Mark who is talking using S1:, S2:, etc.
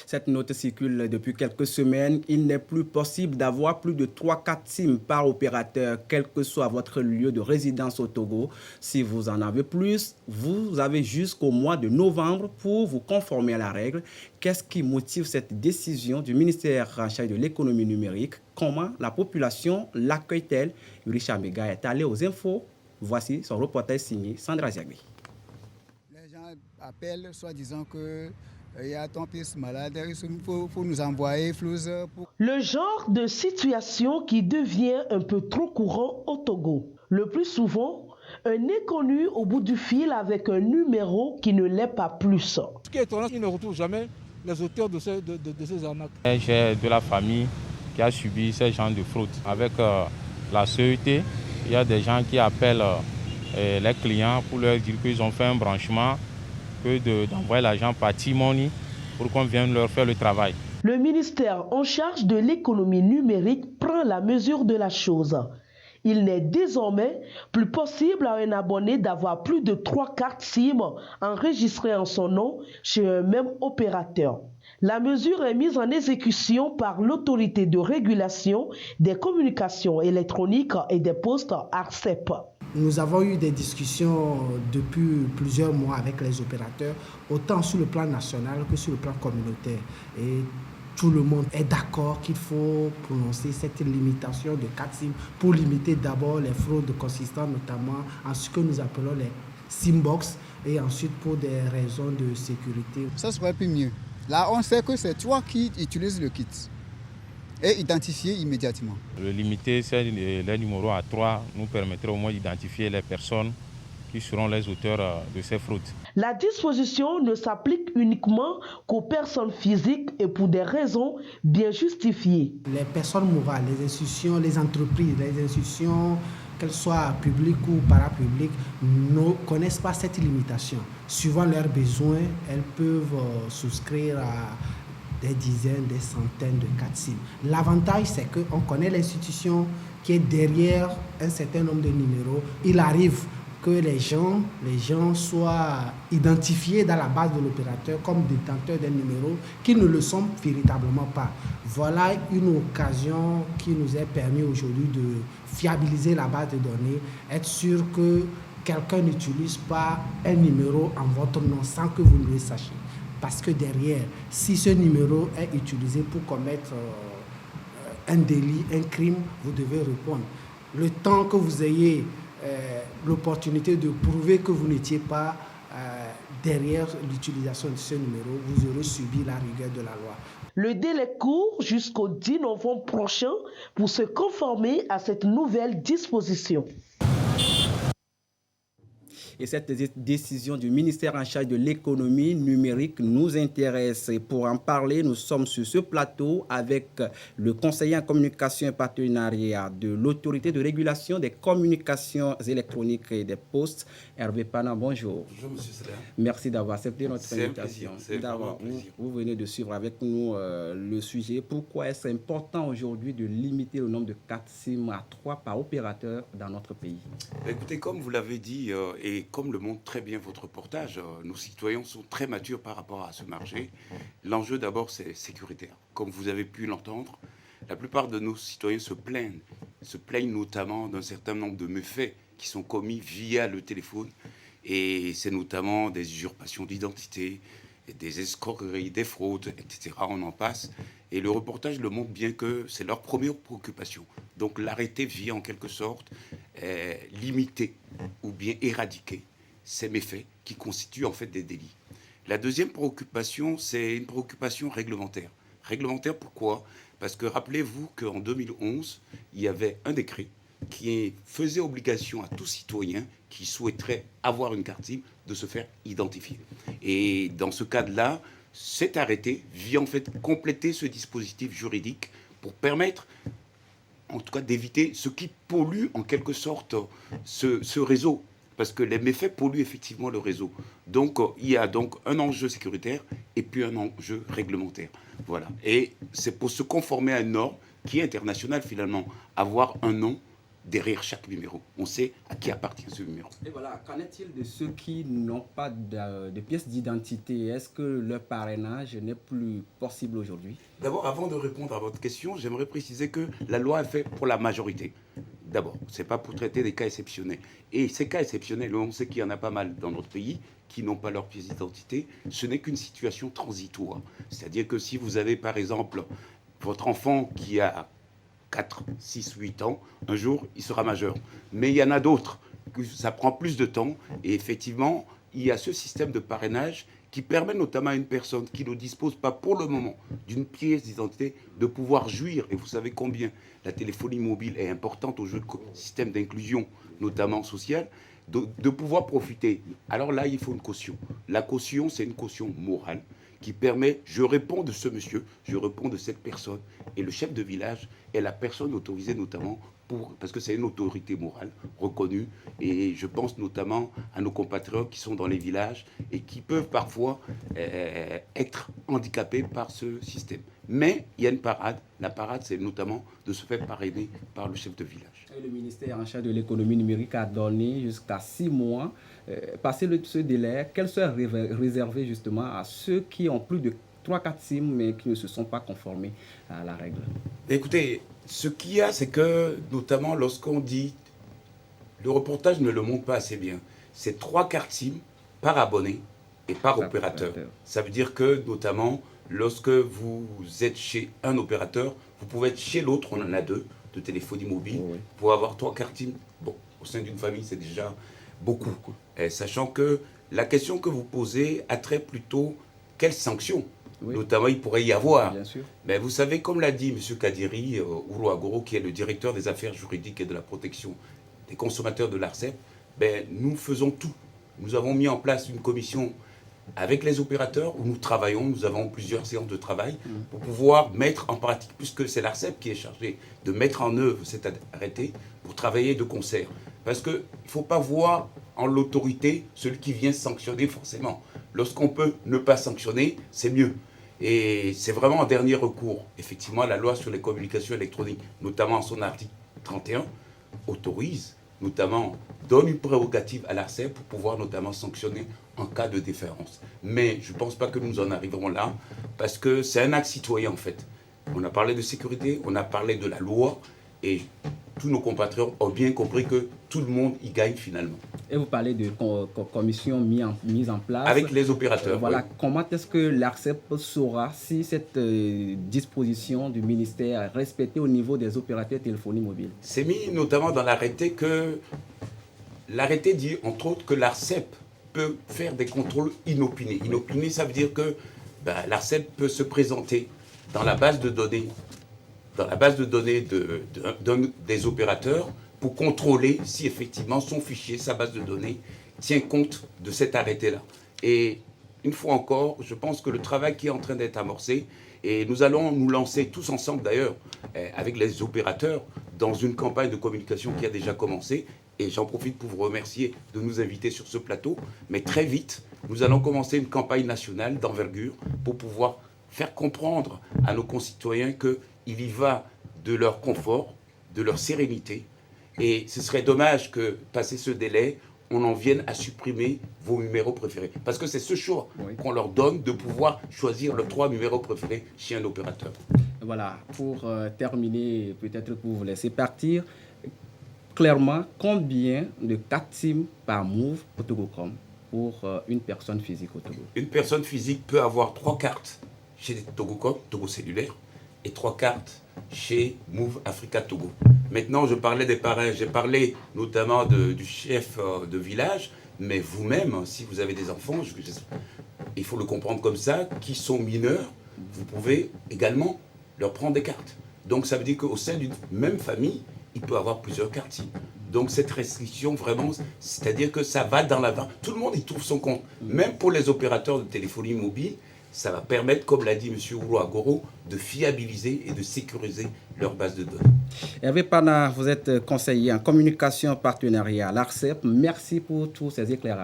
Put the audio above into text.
S1: Cette note circule depuis quelques semaines. Il n'est plus possible d'avoir plus de 3-4 SIM par opérateur, quel que soit votre lieu de résidence au Togo. Si vous en avez plus, vous avez jusqu'au mois de novembre pour vous conformer à la règle. Qu'est-ce qui motive cette décision du ministère en charge de l'économie numérique? Comment la population l'accueille-t-elle? Richard Mega est allé aux infos. Voici son reportage signé Sandra Ziagui.
S2: Les gens appellent soi-disant que il y a ton fils malade, il faut nous envoyer flouze.
S3: Le genre de situation qui devient un peu trop courant au Togo. Le plus souvent, un inconnu au bout du fil avec un numéro qui ne l'est pas plus.
S4: Ce qui est étonnant, ils ne retrouvent jamais les auteurs de ces arnaques.
S5: J'ai de la famille qui a subi ces genres de fraude. Avec la CET, il y a des gens qui appellent les clients pour leur dire qu'ils ont fait un branchement, d'envoyer l'argent par T-Money pour qu'on vienne leur faire le travail.
S3: Le ministère en charge de l'économie numérique prend la mesure de la chose. Il n'est désormais plus possible à un abonné d'avoir plus de 3 cartes SIM enregistrées en son nom chez un même opérateur. La mesure est mise en exécution par l'autorité de régulation des communications électroniques et des postes ARCEP.
S6: Nous avons eu des discussions depuis plusieurs mois avec les opérateurs, autant sur le plan national que sur le plan communautaire. Et tout le monde est d'accord qu'il faut prononcer cette limitation de 4 SIM pour limiter d'abord les fraudes consistantes, notamment en ce que nous appelons les SIM-box, et ensuite pour des raisons de sécurité.
S2: Ça serait plus mieux. Là, on sait que c'est toi qui utilises le kit et identifier immédiatement.
S5: Le limiter les numéros à 3 nous permettrait au moins d'identifier les personnes qui seront les auteurs de ces fraudes.
S3: La disposition ne s'applique uniquement qu'aux personnes physiques et pour des raisons bien justifiées.
S6: Les personnes morales, les institutions, les entreprises, les institutions, qu'elles soient publiques ou parapubliques, ne connaissent pas cette limitation. Suivant leurs besoins, elles peuvent souscrire à des dizaines, des centaines de 4 SIM. L'avantage, c'est qu'on connaît l'institution qui est derrière un certain nombre de numéros. Il arrive que les gens soient identifiés dans la base de l'opérateur comme détenteurs d'un numéro qui ne le sont véritablement pas. Voilà une occasion qui nous est permis aujourd'hui de fiabiliser la base de données, être sûr que quelqu'un n'utilise pas un numéro en votre nom sans que vous ne le sachiez. Parce que derrière, si ce numéro est utilisé pour commettre un délit, un crime, vous devez répondre. Le temps que vous ayez l'opportunité de prouver que vous n'étiez pas derrière l'utilisation de ce numéro, vous aurez subi la rigueur de la loi.
S3: Le délai court jusqu'au 10 novembre prochain pour se conformer à cette nouvelle disposition.
S1: Et cette décision du ministère en charge de l'économie numérique nous intéresse. Et pour en parler, nous sommes sur ce plateau avec le conseiller en communication et partenariat de l'autorité de régulation des communications électroniques et des postes, Hervé Pana. Bonjour.
S7: Bonjour, M. Sela.
S1: Merci d'avoir accepté notre invitation.
S7: C'est un plaisir.
S1: Vous venez de suivre avec nous le sujet. Pourquoi est-ce important aujourd'hui de limiter le nombre de 4 SIM à 3 par opérateur dans notre pays?
S7: Écoutez, comme vous l'avez dit, et comme le montre très bien votre reportage, nos citoyens sont très matures par rapport à ce marché. L'enjeu d'abord, c'est sécuritaire. Comme vous avez pu l'entendre, la plupart de nos citoyens se plaignent notamment d'un certain nombre de méfaits qui sont commis via le téléphone. Et c'est notamment des usurpations d'identité, des escroqueries, des fraudes, etc. On en passe. Et le reportage le montre bien que c'est leur première préoccupation. Donc l'arrêté vient en quelque sorte limiter ou bien éradiquer ces méfaits qui constituent en fait des délits. La deuxième préoccupation, c'est une préoccupation réglementaire. Réglementaire pourquoi? Parce que rappelez-vous qu'en 2011, il y avait un décret qui faisait obligation à tout citoyen qui souhaiterait avoir une carte SIM de se faire identifier. Et dans ce cadre-là, cet arrêté vient en fait compléter ce dispositif juridique pour permettre, en tout cas, d'éviter ce qui pollue en quelque sorte ce réseau. Parce que les méfaits polluent effectivement le réseau. Donc, il y a donc un enjeu sécuritaire et puis un enjeu réglementaire. Voilà. Et c'est pour se conformer à une norme qui est internationale finalement. Avoir un nom derrière chaque numéro. On sait à qui appartient ce numéro.
S1: Et voilà, qu'en est-il de ceux qui n'ont pas de pièce d'identité? Est-ce que leur parrainage n'est plus possible aujourd'hui?
S7: D'abord, avant de répondre à votre question, j'aimerais préciser que la loi est faite pour la majorité. D'abord, ce n'est pas pour traiter des cas exceptionnels. Et ces cas exceptionnels, on sait qu'il y en a pas mal dans notre pays qui n'ont pas leur pièce d'identité. Ce n'est qu'une situation transitoire. C'est-à-dire que si vous avez, par exemple, votre enfant qui a 4, 6, 8 ans, un jour, il sera majeur. Mais il y en a d'autres, ça prend plus de temps. Et effectivement, il y a ce système de parrainage qui permet notamment à une personne qui ne dispose pas pour le moment d'une pièce d'identité de pouvoir jouir. Et vous savez combien la téléphonie mobile est importante au jeu de système d'inclusion, notamment sociale, de pouvoir profiter. Alors là, il faut une caution. La caution, c'est une caution morale qui permet, je réponds de ce monsieur, je réponds de cette personne. Et le chef de village est la personne autorisée notamment parce que c'est une autorité morale reconnue. Et je pense notamment à nos compatriotes qui sont dans les villages et qui peuvent parfois être handicapés par ce système. Mais il y a une parade. La parade, c'est notamment de se faire parrainer par le chef de village.
S1: Et le ministère en charge de l'économie numérique a donné jusqu'à 6 mois. Passé ce délai, quel serait réservé justement à ceux qui ont plus de 3-4 SIM mais qui ne se sont pas conformés à la règle?
S7: Écoutez, ce qu'il y a, c'est que notamment lorsqu'on dit, le reportage ne le montre pas assez bien, c'est 3 cartes SIM par abonné et par opérateur. Ça veut dire que notamment lorsque vous êtes chez un opérateur, vous pouvez être chez l'autre, on en a 2 de téléphonie mobile, pour avoir 3 cartes SIM. Bon, au sein d'une famille, c'est déjà beaucoup. Sachant que la question que vous posez a trait plutôt quelles sanctions notamment il pourrait y avoir.
S1: Bien sûr.
S7: Mais vous savez, comme l'a dit M. Kadiri Ourouagoro, qui est le directeur des affaires juridiques et de la protection des consommateurs de l'ARCEP, nous faisons tout. Nous avons mis en place une commission avec les opérateurs où nous travaillons. Nous avons plusieurs séances de travail pour pouvoir mettre en pratique, puisque c'est l'ARCEP qui est chargé de mettre en œuvre cet arrêté pour travailler de concert. Parce qu'il ne faut pas voir en l'autorité celui qui vient sanctionner forcément. Lorsqu'on peut ne pas sanctionner, c'est mieux. Et c'est vraiment un dernier recours. Effectivement, la loi sur les communications électroniques, notamment son article 31, autorise, notamment, donne une prérogative à l'ARCEP pour pouvoir notamment sanctionner en cas de déférence. Mais je ne pense pas que nous en arriverons là, parce que c'est un acte citoyen en fait. On a parlé de sécurité, on a parlé de la loi, et tous nos compatriotes ont bien compris que tout le monde y gagne finalement.
S1: Et vous parlez de commission mise en place.
S7: Avec les opérateurs.
S1: Voilà.
S7: Oui.
S1: Comment est-ce que l'ARCEP saura si cette disposition du ministère est respectée au niveau des opérateurs de téléphonie mobile?
S7: C'est mis notamment dans l'arrêté que l'arrêté dit entre autres que l'ARCEP peut faire des contrôles inopinés. Inopiné, ça veut dire que l'ARCEP peut se présenter dans la base de données, des opérateurs pour contrôler si effectivement son fichier, sa base de données, tient compte de cet arrêté-là. Et une fois encore, je pense que le travail qui est en train d'être amorcé, et nous allons nous lancer tous ensemble d'ailleurs, avec les opérateurs, dans une campagne de communication qui a déjà commencé, et j'en profite pour vous remercier de nous inviter sur ce plateau, mais très vite, nous allons commencer une campagne nationale d'envergure pour pouvoir faire comprendre à nos concitoyens qu'il y va de leur confort, de leur sérénité. Et ce serait dommage que, passé ce délai, on en vienne à supprimer vos numéros préférés. Parce que c'est ce choix qu'on leur donne de pouvoir choisir leurs 3 numéros préférés chez un opérateur.
S1: Voilà, pour terminer, peut-être pour vous laisser partir, clairement, combien de 4 SIM par Move au Togo.com pour une personne physique au Togo?
S7: Une personne physique peut avoir 3 cartes chez Togo.com, Togo Cellulaire, et 3 cartes chez Move Africa Togo. Maintenant, je parlais des parrains, j'ai parlé notamment du chef de village, mais vous-même, si vous avez des enfants, il faut le comprendre comme ça, qui sont mineurs, vous pouvez également leur prendre des cartes. Donc ça veut dire qu'au sein d'une même famille, il peut avoir plusieurs cartes. Donc cette restriction, vraiment, c'est-à-dire que ça va dans la main. Tout le monde y trouve son compte. Même pour les opérateurs de téléphonie mobile, ça va permettre, comme l'a dit M. Ourouagoro, de fiabiliser et de sécuriser leur base de données.
S1: Hervé Pana, vous êtes conseiller en communication partenariat à l'ARCEP. Merci pour tous ces éclairages.